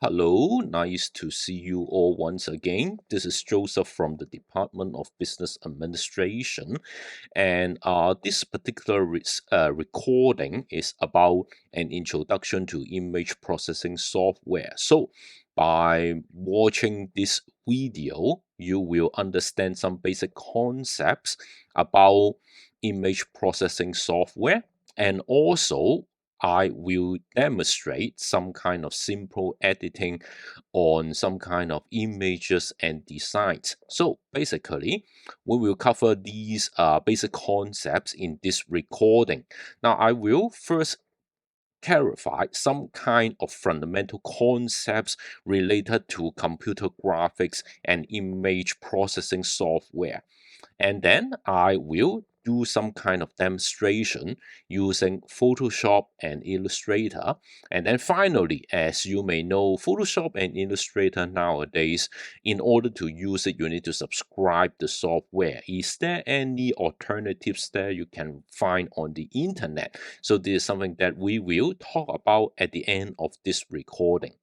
Hello, nice to see you all once again. This is Joseph from the Department of Business Administration, and this particular recording is about an introduction to image processing software. So, by watching this video, you will understand some basic concepts about image processing software, and also I will demonstrate some kind of simple editing on some kind of images and designs. So basically, we will cover these basic concepts in this recording. Now, I will first clarify some kind of fundamental concepts related to computer graphics and image processing software. And then I will do some kind of demonstration using Photoshop and Illustrator. And then finally, as you may know, Photoshop and Illustrator nowadays, in order to use it, you need to subscribe the software. Is there any alternatives that you can find on the internet? So this is something that we will talk about at the end of this recording.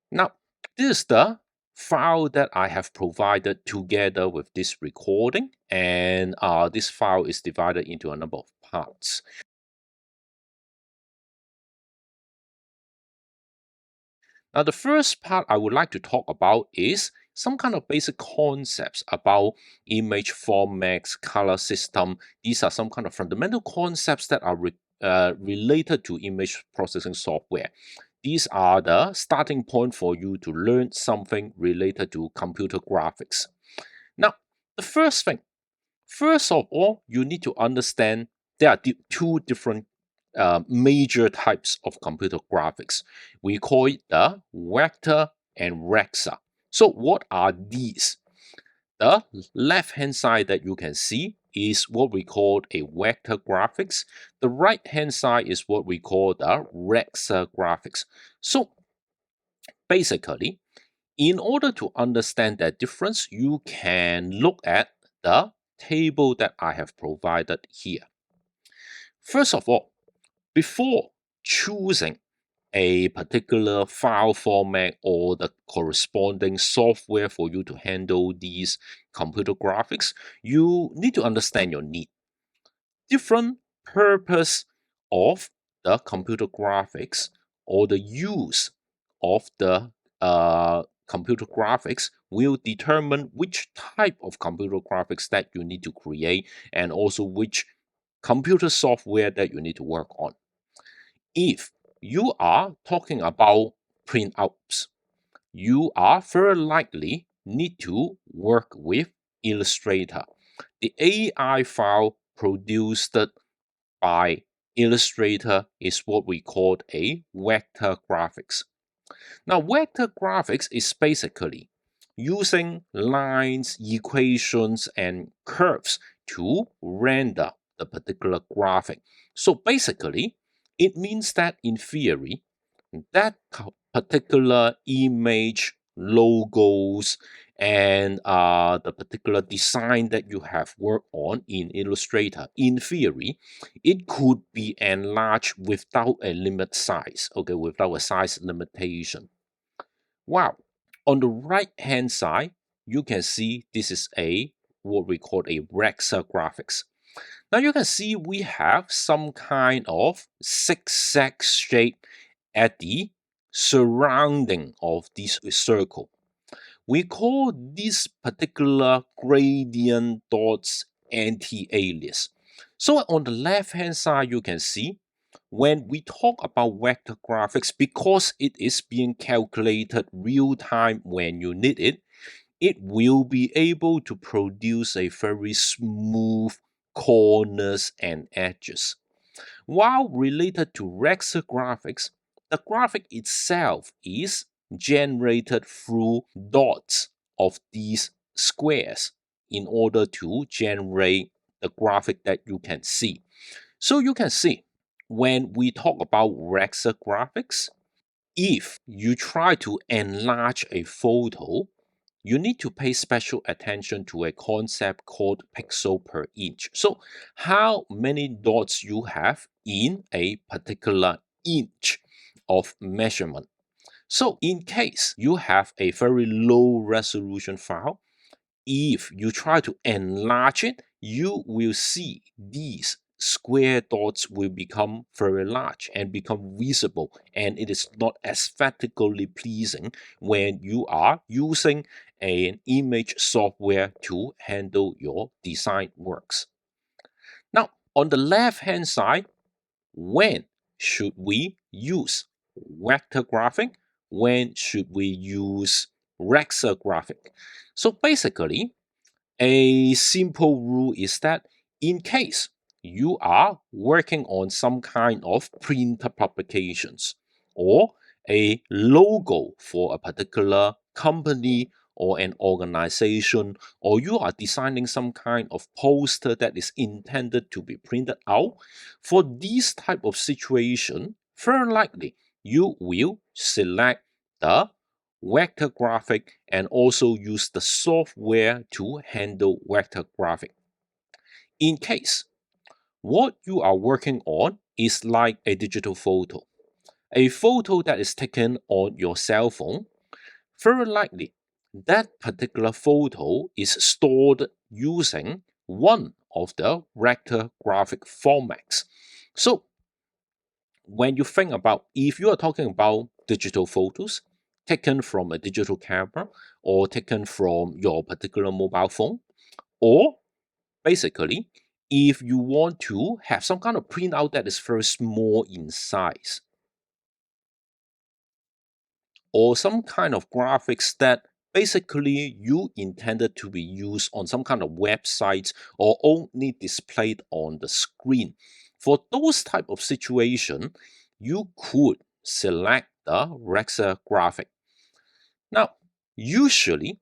Now, this is the file that I have provided together with this recording, and this file is divided into a number of parts. Now, the first part I would like to talk about is some kind of basic concepts about image formats, color system. These are some kind of fundamental concepts that are related to image processing software. These are the starting point for you to learn something related to computer graphics. Now, the first of all, you need to understand there are two different major types of computer graphics. We call it the vector and Rexa. So what are these? The left-hand side that you can see is what we call a vector graphics. The right-hand side is what we call the Rexa graphics. So basically, in order to understand that difference, you can look at the table that I have provided here. First of all, before choosing a particular file format or the corresponding software for you to handle these computer graphics, you need to understand your need. Different purpose of the computer graphics or the use of the computer graphics will determine which type of computer graphics that you need to create and also which computer software that you need to work on. If you are talking about printouts, you are very likely need to work with Illustrator. The AI file produced by Illustrator is what we call a vector graphics. Now, vector graphics is basically using lines, equations, and curves to render the particular graphic. So basically, it means that in theory, that particular image, logos, and the particular design that you have worked on in Illustrator, in theory, it could be enlarged without a limit size, okay, without a size limitation. Wow. On the right hand side, you can see this is a what we call a Rexa graphics. Now you can see we have some kind of zigzag shape at the surrounding of this circle. We call this particular gradient dots anti-alias. So on the left hand side, you can see when we talk about vector graphics, because it is being calculated real time when you need it, it will be able to produce a very smooth corners and edges. While related to Rexa graphics, the graphic itself is generated through dots of these squares in order to generate the graphic that you can see. So you can see when we talk about Rexa graphics, if you try to enlarge a photo, you need to pay special attention to a concept called pixel per inch. So how many dots you have in a particular inch of measurement. So in case you have a very low resolution file, if you try to enlarge it, you will see these square dots will become very large and become visible, and it is not aesthetically pleasing when you are using an image software to handle your design works. Now, on the left hand side, when should we use vector graphic? When should we use Raster graphic? So basically, a simple rule is that in case you are working on some kind of printer publications or a logo for a particular company or an organization, or you are designing some kind of poster that is intended to be printed out, for this type of situation, very likely you will select the vector graphic and also use the software to handle vector graphic. In case what you are working on is like a digital photo, a photo that is taken on your cell phone, very likely that particular photo is stored using one of the vector graphic formats. So when you think about, if you are talking about digital photos taken from a digital camera or taken from your particular mobile phone, or basically if you want to have some kind of printout that is very small in size, or some kind of graphics that basically you intended to be used on some kind of website or only displayed on the screen. For those type of situation, you could select the Raster graphic. Now, usually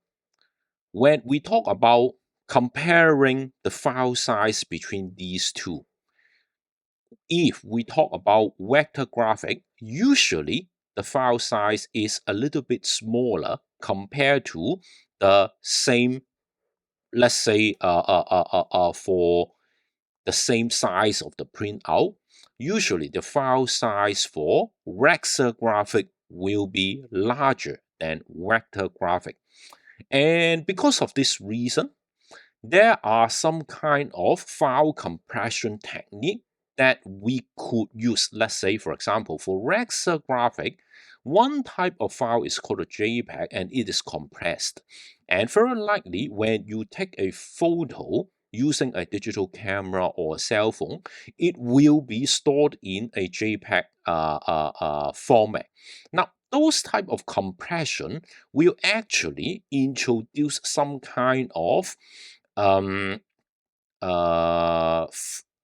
when we talk about comparing the file size between these two, if we talk about vector graphic, usually the file size is a little bit smaller compared to the same, let's say, for the same size of the printout. Usually the file size for Raster graphic will be larger than vector graphic. And because of this reason, there are some kind of file compression technique that we could use. Let's say, for example, for Raster graphic, one type of file is called a JPEG and it is compressed. And very likely, when you take a photo using a digital camera or a cell phone, it will be stored in a JPEG format. Now, those type of compression will actually introduce some kind of um,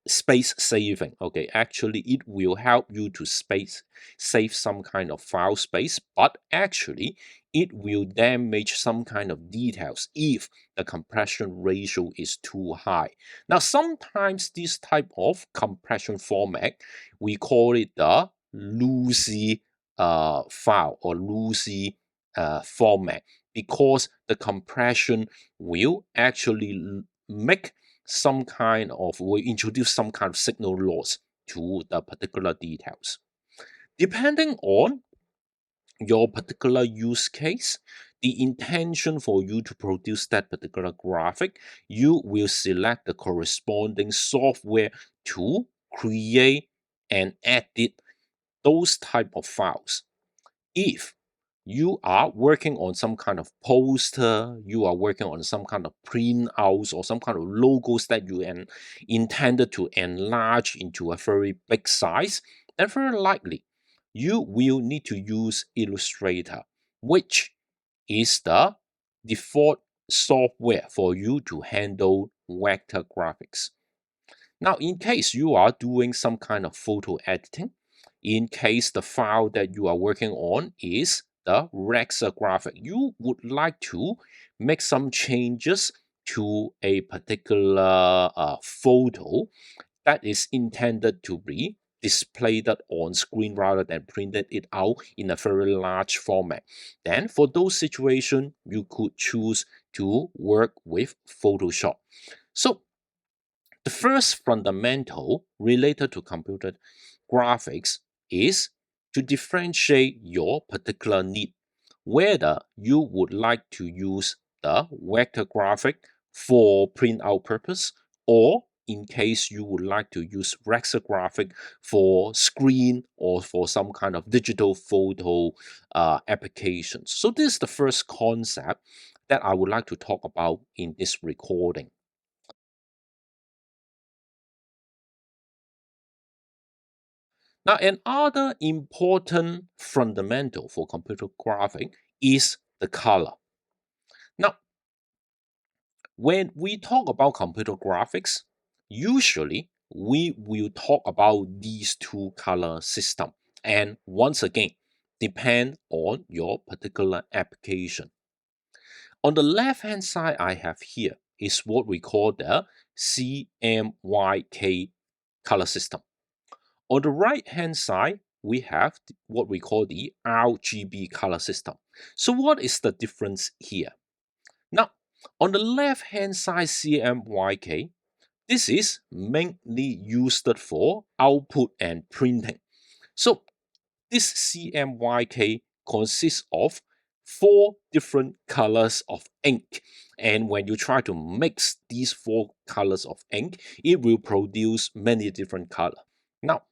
space saving. Okay, actually it will help you to save some kind of file space, but actually it will damage some kind of details if the compression ratio is too high. Now sometimes this type of compression format, we call it the loosey file or loosey format, because the compression will actually make some kind of, will introduce some kind of signal loss to the particular details. Depending on your particular use case, the intention for you to produce that particular graphic, you will select the corresponding software to create and edit those type of files. If you are working on some kind of poster, you are working on some kind of printouts or some kind of logos that you intended to enlarge into a very big size, then very likely you will need to use Illustrator, which is the default software for you to handle vector graphics. Now, in case you are doing some kind of photo editing, in case the file that you are working on is the Raster graphic, you would like to make some changes to a particular photo that is intended to be displayed on screen rather than printed it out in a very large format. Then for those situations, you could choose to work with Photoshop. So the first fundamental related to computer graphics is to differentiate your particular need, whether you would like to use the vector graphic for printout purpose, or in case you would like to use raster graphic for screen or for some kind of digital photo applications. So this is the first concept that I would like to talk about in this recording. Now, another important fundamental for computer graphic is the color. Now, when we talk about computer graphics, usually we will talk about these two color system. And once again, depend on your particular application. On the left hand side I have here is what we call the CMYK color system. On the right hand side, we have what we call the RGB color system. So what is the difference here? Now, on the left hand side CMYK, this is mainly used for output and printing. So this CMYK consists of 4 different colors of ink, and when you try to mix these 4 colors of ink, it will produce many different colors. Now,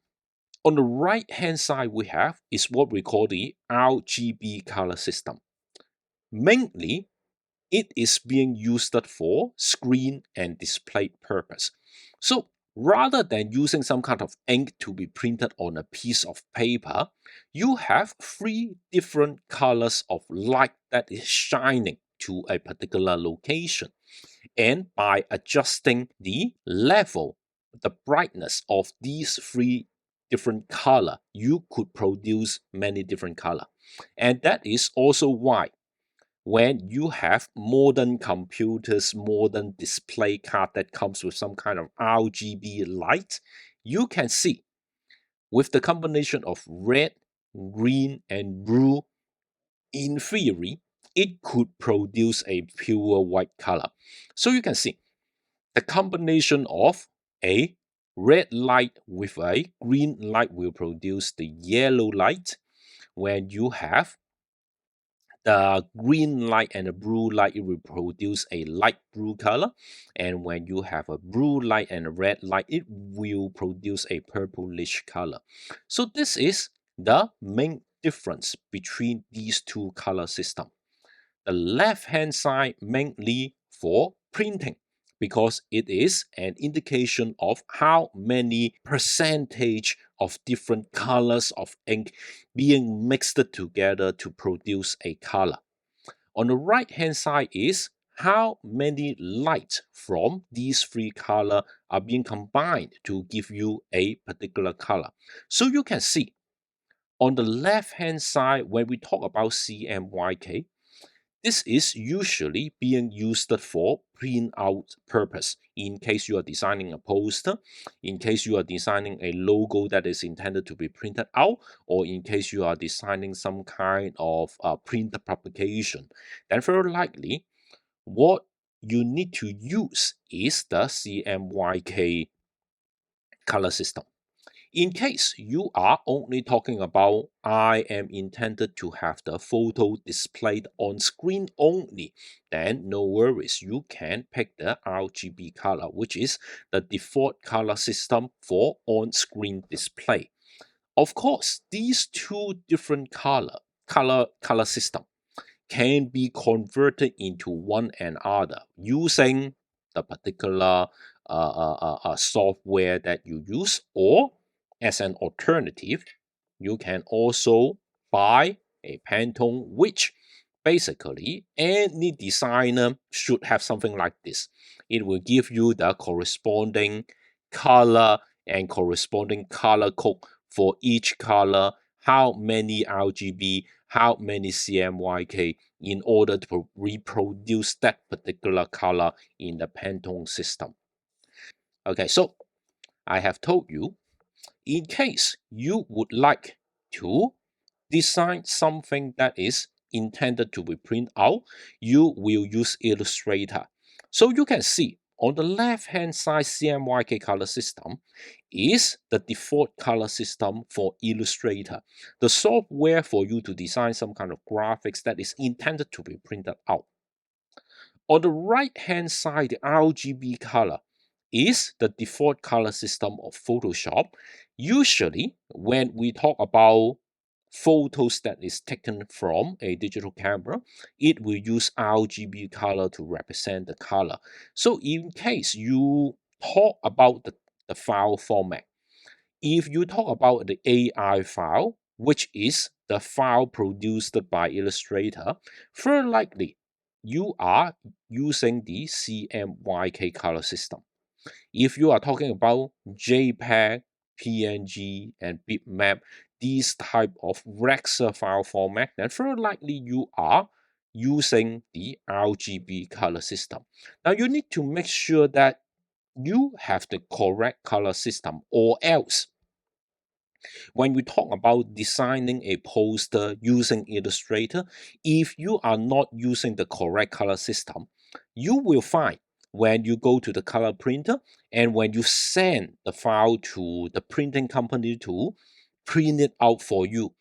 on the right hand side we have is what we call the RGB color system. Mainly, it is being used for screen and display purpose. So rather than using some kind of ink to be printed on a piece of paper, you have 3 different colors of light that is shining to a particular location. And by adjusting the level, the brightness of these 3 different color, you could produce many different color. And that is also why when you have modern computers, modern display card that comes with some kind of RGB light, you can see with the combination of red, green, and blue, in theory, it could produce a pure white color. So you can see the combination of a red light with a green light will produce the yellow light. When you have the green light and the blue light, it will produce a light blue color. And when you have a blue light and a red light, it will produce a purplish color. So this is the main difference between these two color systems. The left hand side mainly for printing, because it is an indication of how many percentage of different colors of ink being mixed together to produce a color. On the right hand side is how many light from these 3 colors are being combined to give you a particular color. So you can see on the left hand side, when we talk about CMYK, this is usually being used for print-out purpose. In case you are designing a poster, in case you are designing a logo that is intended to be printed out, or in case you are designing some kind of printed publication, then very likely what you need to use is the CMYK color system. In case you are only talking about I am intended to have the photo displayed on screen only, then no worries, you can pick the RGB color, which is the default color system for on-screen display. Of course, these 2 different color system can be converted into one another using the particular software that you use, or as an alternative, you can also buy a Pantone, which basically any designer should have something like this. It will give you the corresponding color and corresponding color code for each color, how many RGB, how many CMYK, in order to reproduce that particular color in the Pantone system. Okay, so I have told you, in case you would like to design something that is intended to be printed out, you will use Illustrator. So you can see on the left-hand side CMYK color system is the default color system for Illustrator, the software for you to design some kind of graphics that is intended to be printed out. On the right-hand side, the RGB color is the default color system of Photoshop. Usually, when we talk about photos that is taken from a digital camera, it will use RGB color to represent the color. So in case you talk about the file format, if you talk about the AI file, which is the file produced by Illustrator, very likely you are using the CMYK color system. If you are talking about JPEG, PNG, and bitmap, these type of Raster file format, then very likely you are using the RGB color system. Now you need to make sure that you have the correct color system, or else when we talk about designing a poster using Illustrator, if you are not using the correct color system, you will find when you go to the color printer and when you send the file to the printing company to print it out for you,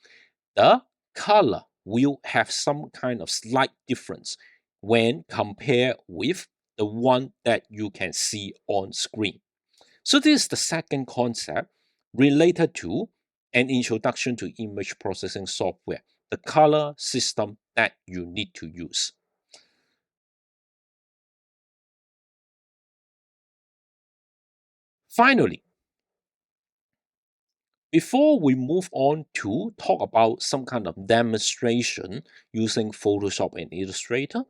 the color will have some kind of slight difference when compared with the one that you can see on screen. So this is the second concept related to an introduction to image processing software, the color system that you need to use. Finally, before we move on to talk about some kind of demonstration using Photoshop and Illustrator,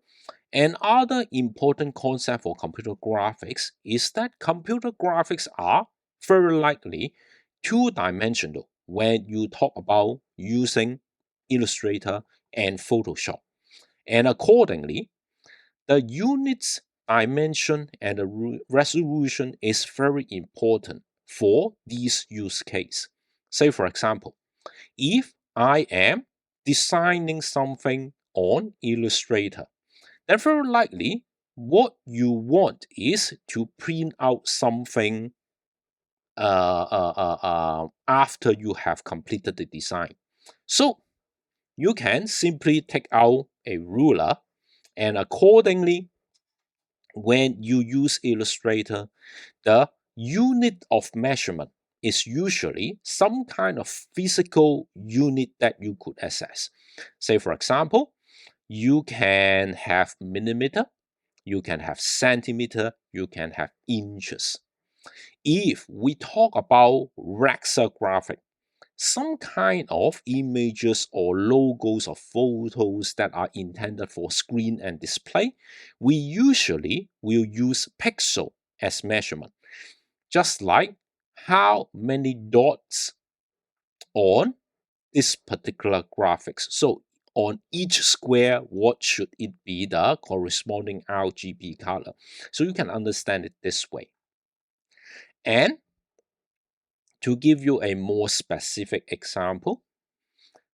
another important concept for computer graphics is that computer graphics are very likely two-dimensional when you talk about using Illustrator and Photoshop. And accordingly, the units dimension and the resolution is very important for this use case. Say, for example, if I am designing something on Illustrator, then very likely what you want is to print out something after you have completed the design. So you can simply take out a ruler, and accordingly, when you use Illustrator, the unit of measurement is usually some kind of physical unit that you could access. Say, for example, you can have millimeter, you can have centimeter, you can have inches. If we talk about Raster graphic, some kind of images or logos or photos that are intended for screen and display, we usually will use pixel as measurement, just like how many dots on this particular graphics. So on each square, what should it be the corresponding RGB color? So you can understand it this way. And to give you a more specific example,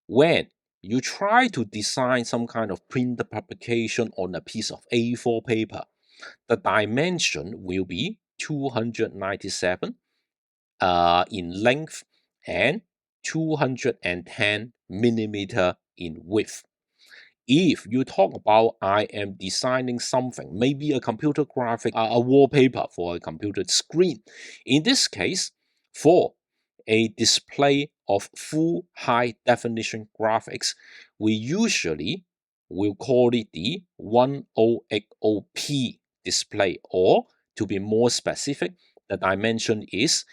when you try to design some kind of printed publication on a piece of A4 paper, the dimension will be 297 in length and 210 millimeter in width. If you talk about I am designing something, maybe a computer graphic, a wallpaper for a computer screen, in this case, for a display of full high definition graphics, we usually will call it the 1080p display, or to be more specific, the dimension is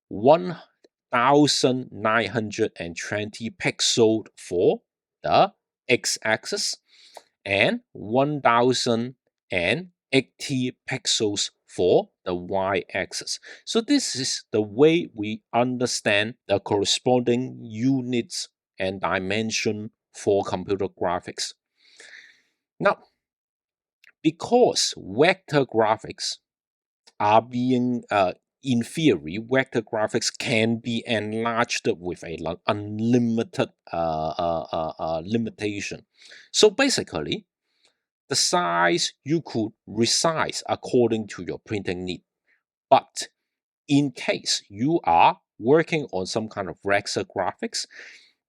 1920 pixels for the x-axis and 1080 pixels for the y-axis. So this is the way we understand the corresponding units and dimension for computer graphics. Now, because vector graphics are being in theory, vector graphics can be enlarged with a unlimited limitation. So basically, The size you could resize according to your printing need. But in case you are working on some kind of Rexer graphics,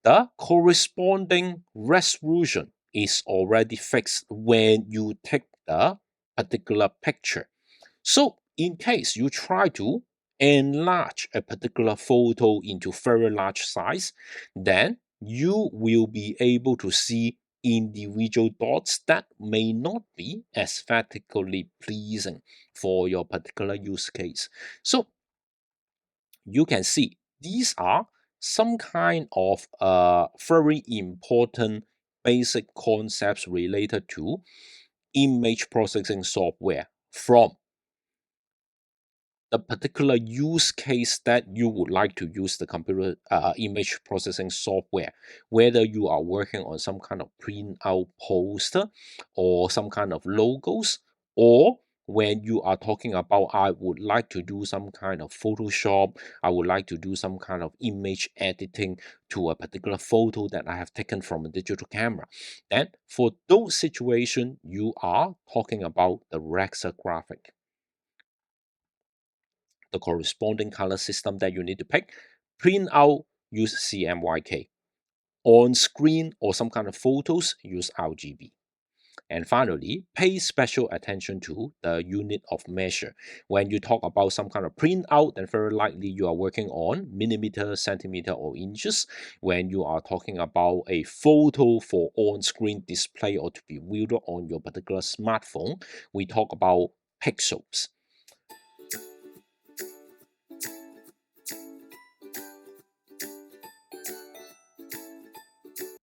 the corresponding resolution is already fixed when you take the particular picture. So in case you try to enlarge a particular photo into very large size, then you will be able to see individual dots that may not be aesthetically pleasing for your particular use case. So you can see these are some kind of very important basic concepts related to image processing software from the particular use case that you would like to use the computer image processing software, whether you are working on some kind of print out poster or some kind of logos, or when you are talking about I would like to do some kind of Photoshop, I would like to do some kind of image editing to a particular photo that I have taken from a digital camera. Then for those situations, you are talking about the Rexer graphic, the corresponding color system that you need to pick. Print out, use CMYK. On screen or some kind of photos, use RGB. And finally, pay special attention to the unit of measure. When you talk about some kind of print out, then very likely you are working on millimeter, centimeter, or inches. When you are talking about a photo for on-screen display or to be viewed on your particular smartphone, we talk about pixels.